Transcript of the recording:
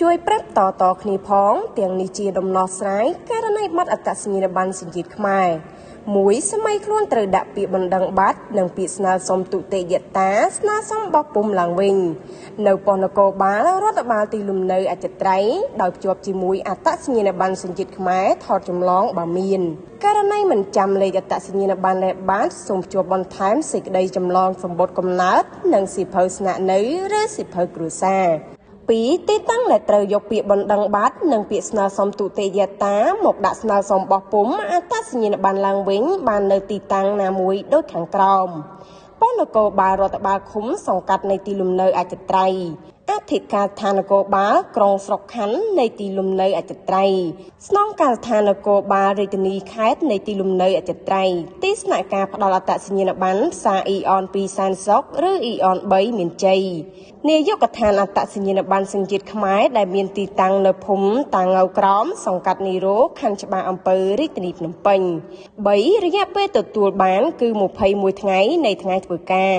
ជួយប្រាប់តគ្នាផងទាំងនេះជាដំណោះស្រាយករណីបាត់អត្តសញ្ញាណប័ណ្ណសញ្ជាតិខ្មែរមួយសម័យខ្លួនត្រូវដាក់ពាក្យបណ្ដឹងបាត់និងពាក្យស្នើសុំទុតិយតាស្នើសុំបោះពុម្ពឡើងវិញនៅប៉ុស្តិ៍នគរបាលរដ្ឋបាលទីលំនៅអចិន្ត្រៃយ៍ដោយភ្ជាប់ជាមួយអត្តសញ្ញាណប័ណ្ណសញ្ជាតិខ្មែរថតចម្លងបើមានករណីមិនចាំលេខអត្តសញ្ញាណប័ណ្ណលេខបាតសូមភ្ជាប់បន្ថែមសេចក្តីចម្លងសម្បត្តិកំណើតនិងសៀវភៅស្នាក់នៅឬសៀវភៅគ្រួសារ2ទីតាំងដែលត្រូវយកពាក្យបណ្ដឹងបាត់និងពាក្យស្នើសុំទុតិយតាមកដាក់ស្នើសុំបោះពុម្ពអត្តសញ្ញាណប័ណ្ណឡើងវិញបាននៅទីតាំងណាមួយដូចខាងក្រោមប៉ុស្តិ៍នគរបាលរដ្ឋបាលឃុំសង្កាត់នៃទីលំនៅអចិន្ត្រៃយ៍អធិការឋាននគរបាលក្រុងស្រុកខណ្ឌនៃទីលំនៅអចិន្ត្រៃយ៍ស្នងការដ្ឋាននគរបាលរាជធានីខេត្តនៃទីលំនៅអចិន្ត្រៃយ៍ទីស្នាក់ការផ្ដល់អត្តសញ្ញាណប័ណ្ណផ្សារអ៊ីអន2សែនសុខឬអ៊ីអន3មានជ័យនាយកដ្ឋានអត្តសញ្ញាណប័ណ្ណសញ្ជាតិខ្មែរដែលមានទីតាំងនៅភូមិតាងៅក្រមសង្កាត់នីរោខណ្ឌច្បារអំពើរាជធានីភ្នំពេញ3រយៈពេលទទួលបានគឺ21ថ្ងៃនៃថ្ងៃធ្វើការ